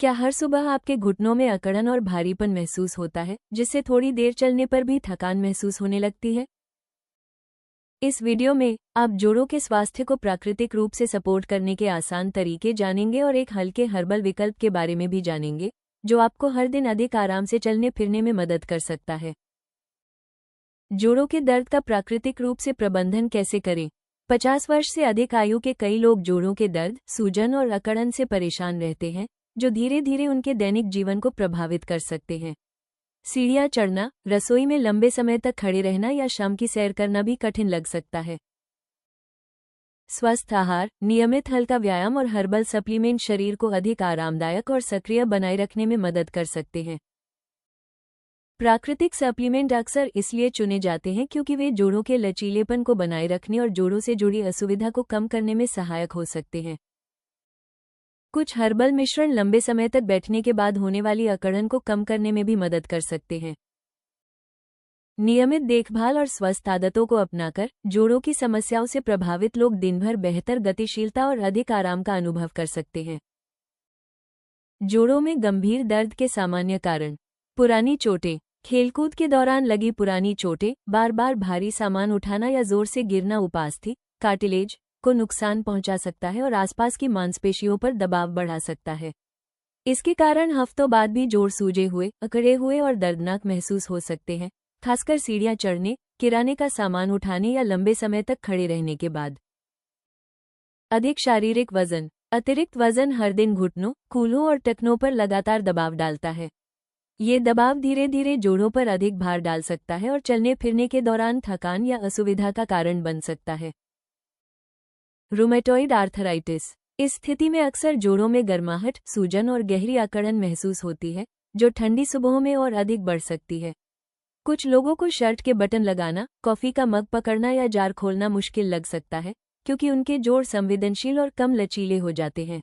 क्या हर सुबह आपके घुटनों में अकड़न और भारीपन महसूस होता है, जिससे थोड़ी देर चलने पर भी थकान महसूस होने लगती है? इस वीडियो में आप जोड़ों के स्वास्थ्य को प्राकृतिक रूप से सपोर्ट करने के आसान तरीके जानेंगे और एक हल्के हर्बल विकल्प के बारे में भी जानेंगे, जो आपको हर दिन अधिक आराम से चलने फिरने में मदद कर सकता है। जोड़ों के दर्द का प्राकृतिक रूप से प्रबंधन कैसे करें? 50 वर्ष से अधिक आयु के कई लोग जोड़ों के दर्द, सूजन और अकड़न से परेशान रहते हैं, जो धीरे धीरे उनके दैनिक जीवन को प्रभावित कर सकते हैं। सीढ़ियाँ चढ़ना, रसोई में लंबे समय तक खड़े रहना या शाम की सैर करना भी कठिन लग सकता है। स्वस्थ आहार, नियमित हल्का व्यायाम और हर्बल सप्लीमेंट शरीर को अधिक आरामदायक और सक्रिय बनाए रखने में मदद कर सकते हैं। प्राकृतिक सप्लीमेंट अक्सर इसलिए चुने जाते हैं क्योंकि वे जोड़ों के लचीलेपन को बनाए रखने और जोड़ों से जुड़ी असुविधा को कम करने में सहायक हो सकते हैं। कुछ हर्बल मिश्रण लंबे समय तक बैठने के बाद होने वाली अकड़न को कम करने में भी मदद कर सकते हैं। नियमित देखभाल और स्वस्थ आदतों को अपनाकर जोड़ों की समस्याओं से प्रभावित लोग दिन भर बेहतर गतिशीलता और अधिक आराम का अनुभव कर सकते हैं। जोड़ों में गंभीर दर्द के सामान्य कारण। पुरानी चोटें। खेलकूद के दौरान लगी पुरानी चोटें, बार बार भारी सामान उठाना या जोर से गिरना उपास्थि, कार्टिलेज को नुकसान पहुंचा सकता है और आसपास की मांसपेशियों पर दबाव बढ़ा सकता है। इसके कारण हफ्तों बाद भी जोड़ सूजे हुए, अकड़े हुए और दर्दनाक महसूस हो सकते हैं, खासकर सीढ़ियां चढ़ने, किराने का सामान उठाने या लंबे समय तक खड़े रहने के बाद। अधिक शारीरिक वजन। अतिरिक्त वजन हर दिन घुटनों, कूल्हों और टखनों पर लगातार दबाव डालता है। ये दबाव धीरे धीरे जोड़ों पर अधिक भार डाल सकता है और चलने फिरने के दौरान थकान या असुविधा का कारण बन सकता है। Rheumatoid arthritis. इस स्थिति में अक्सर जोड़ों में गर्माहट, सूजन और गहरी अकड़न महसूस होती है, जो ठंडी सुबहों में और अधिक बढ़ सकती है। कुछ लोगों को शर्ट के बटन लगाना, कॉफी का मग पकड़ना या जार खोलना मुश्किल लग सकता है, क्योंकि उनके जोड़ संवेदनशील और कम लचीले हो जाते हैं।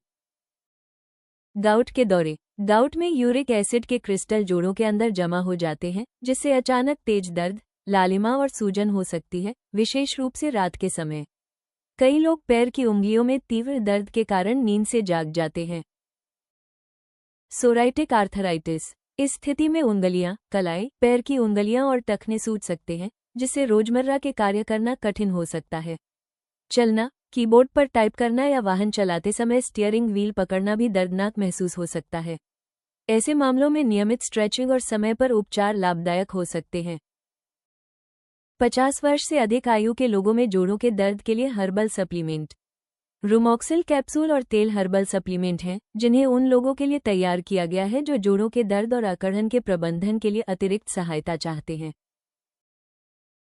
गाउट के दौरे। गाउट में यूरिक एसिड के क्रिस्टल जोड़ों के अंदर जमा हो जाते हैं, जिससे अचानक तेज दर्द, लालिमा और सूजन हो सकती है, विशेष रूप से रात के समय। कई लोग पैर की उंगलियों में तीव्र दर्द के कारण नींद से जाग जाते हैं। Psoriatic arthritis. इस स्थिति में उंगलियां, कलाई, पैर की उंगलियां और टखने सूज सकते हैं, जिससे रोजमर्रा के कार्य करना कठिन हो सकता है। चलना, कीबोर्ड पर टाइप करना या वाहन चलाते समय स्टीयरिंग व्हील पकड़ना भी दर्दनाक महसूस हो सकता है। ऐसे मामलों में नियमित स्ट्रेचिंग और समय पर उपचार लाभदायक हो सकते हैं। 50 वर्ष से अधिक आयु के लोगों में जोड़ों के दर्द के लिए हर्बल सप्लीमेंट। रूमॉक्सिल कैप्सूल और तेल हर्बल सप्लीमेंट हैं, जिन्हें उन लोगों के लिए तैयार किया गया है जो जोड़ों के दर्द और अकड़न के प्रबंधन के लिए अतिरिक्त सहायता चाहते हैं।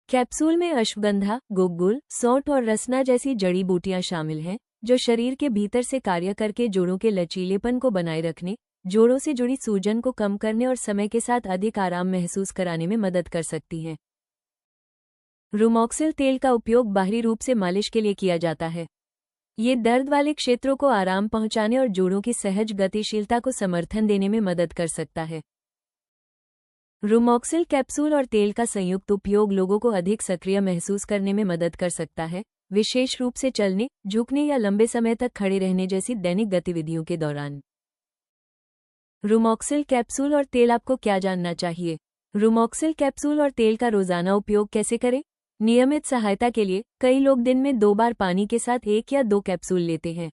कैप्सूल में अश्वगंधा, गुग्गुल, सौंठ और रसना जैसी जड़ी बूटियां शामिल हैं, जो शरीर के भीतर से कार्य करके जोड़ों के लचीलेपन को बनाए रखने, जोड़ों से जुड़ी सूजन को कम करने और समय के साथ अधिक आराम महसूस कराने में मदद कर सकती हैं। रूमॉक्सिल तेल का उपयोग बाहरी रूप से मालिश के लिए किया जाता है। ये दर्द वाले क्षेत्रों को आराम पहुंचाने और जोड़ों की सहज गतिशीलता को समर्थन देने में मदद कर सकता है। रूमॉक्सिल कैप्सूल और तेल का संयुक्त उपयोग लोगों को अधिक सक्रिय महसूस करने में मदद कर सकता है, विशेष रूप से चलने, झुकने या लंबे समय तक खड़े रहने जैसी दैनिक गतिविधियों के दौरान। रूमॉक्सिल कैप्सूल और तेल। आपको क्या जानना चाहिए? रूमॉक्सिल कैप्सूल और तेल का रोजाना उपयोग कैसे करें? नियमित सहायता के लिए कई लोग दिन में 2 बार पानी के साथ 1 या 2 कैप्सूल लेते हैं।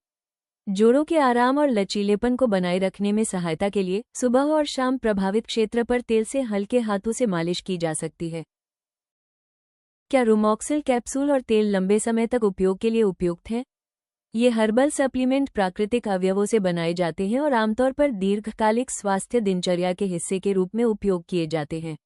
जोड़ों के आराम और लचीलेपन को बनाए रखने में सहायता के लिए सुबह और शाम प्रभावित क्षेत्र पर तेल से हल्के हाथों से मालिश की जा सकती है। क्या रूमॉक्सिल कैप्सूल और तेल लंबे समय तक उपयोग के लिए उपयुक्त है? ये हर्बल सप्लीमेंट प्राकृतिक अवयवों से बनाए जाते हैं और आमतौर पर दीर्घकालिक स्वास्थ्य दिनचर्या के हिस्से के रूप में उपयोग किए जाते हैं।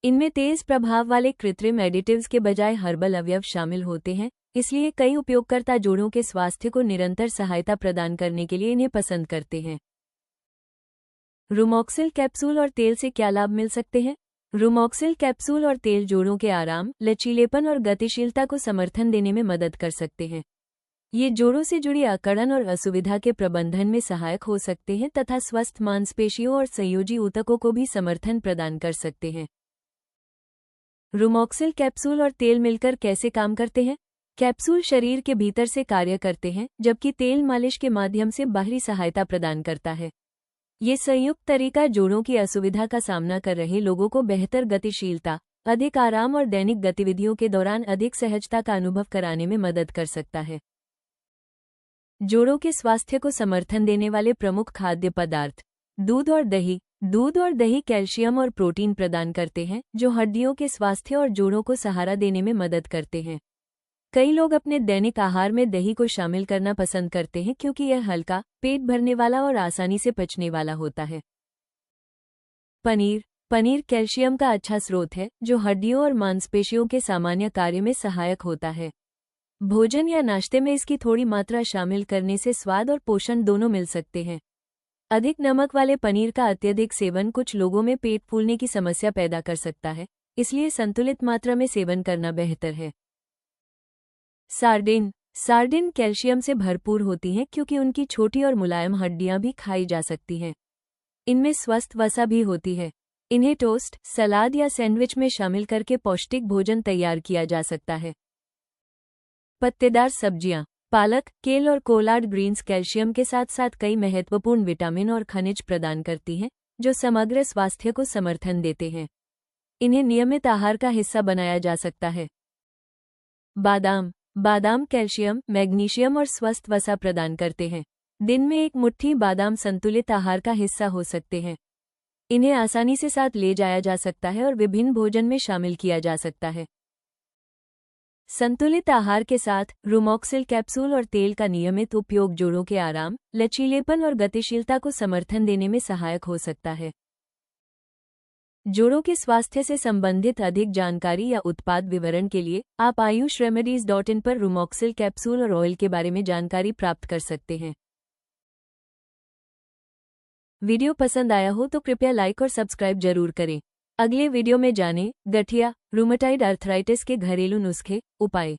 इनमें तेज प्रभाव वाले कृत्रिम एडिटिव्स के बजाय हर्बल अवयव शामिल होते हैं, इसलिए कई उपयोगकर्ता जोड़ों के स्वास्थ्य को निरंतर सहायता प्रदान करने के लिए इन्हें पसंद करते हैं। रूमॉक्सिल कैप्सूल और तेल से क्या लाभ मिल सकते हैं? रूमॉक्सिल कैप्सूल और तेल जोड़ों के आराम, लचीलेपन और गतिशीलता को समर्थन देने में मदद कर सकते हैं। ये जोड़ों से जुड़ी अकड़न और असुविधा के प्रबंधन में सहायक हो सकते हैं तथा स्वस्थ मांसपेशियों और संयोजी ऊतकों को भी समर्थन प्रदान कर सकते हैं। रूमॉक्सिल कैप्सूल और तेल मिलकर कैसे काम करते हैं? कैप्सूल शरीर के भीतर से कार्य करते हैं, जबकि तेल मालिश के माध्यम से बाहरी सहायता प्रदान करता है। ये संयुक्त तरीका जोड़ों की असुविधा का सामना कर रहे लोगों को बेहतर गतिशीलता, अधिक आराम और दैनिक गतिविधियों के दौरान अधिक सहजता का अनुभव कराने में मदद कर सकता है। जोड़ों के स्वास्थ्य को समर्थन देने वाले प्रमुख खाद्य पदार्थ। दूध और दही। दूध और दही कैल्शियम और प्रोटीन प्रदान करते हैं, जो हड्डियों के स्वास्थ्य और जोड़ों को सहारा देने में मदद करते हैं। कई लोग अपने दैनिक आहार में दही को शामिल करना पसंद करते हैं क्योंकि यह हल्का, पेट भरने वाला और आसानी से पचने वाला होता है। पनीर। पनीर कैल्शियम का अच्छा स्रोत है, जो हड्डियों और मांसपेशियों के सामान्य कार्य में सहायक होता है। भोजन या नाश्ते में इसकी थोड़ी मात्रा शामिल करने से स्वाद और पोषण दोनों मिल सकते हैं। अधिक नमक वाले पनीर का अत्यधिक सेवन कुछ लोगों में पेट फूलने की समस्या पैदा कर सकता है, इसलिए संतुलित मात्रा में सेवन करना बेहतर है। सार्डिन। सार्डिन कैल्शियम से भरपूर होती हैं क्योंकि उनकी छोटी और मुलायम हड्डियां भी खाई जा सकती हैं। इनमें स्वस्थ वसा भी होती है। इन्हें टोस्ट, सलाद या सैंडविच में शामिल करके पौष्टिक भोजन तैयार किया जा सकता है। पत्तेदार सब्जियां। पालक, केल और कोलार्ड ग्रीन्स कैल्शियम के साथ साथ कई महत्वपूर्ण विटामिन और खनिज प्रदान करती हैं, जो समग्र स्वास्थ्य को समर्थन देते हैं। इन्हें नियमित आहार का हिस्सा बनाया जा सकता है। बादाम। बादाम कैल्शियम, मैग्नीशियम और स्वस्थ वसा प्रदान करते हैं। दिन में एक मुट्ठी बादाम संतुलित आहार का हिस्सा हो सकते हैं। इन्हें आसानी से साथ ले जाया जा सकता है और विभिन्न भोजन में शामिल किया जा सकता है। संतुलित आहार के साथ रूमॉक्सिल कैप्सूल और तेल का नियमित उपयोग जोड़ों के आराम, लचीलेपन और गतिशीलता को समर्थन देने में सहायक हो सकता है। जोड़ों के स्वास्थ्य से संबंधित अधिक जानकारी या उत्पाद विवरण के लिए आप ayushRemedies.in पर रूमॉक्सिल कैप्सूल और ऑयल के बारे में जानकारी प्राप्त कर सकते हैं। वीडियो पसंद आया हो तो कृपया लाइक और सब्सक्राइब जरूर करें। अगले वीडियो में जानें गठिया, रूमेटाइड अर्थराइटिस के घरेलू नुस्खे, उपाय।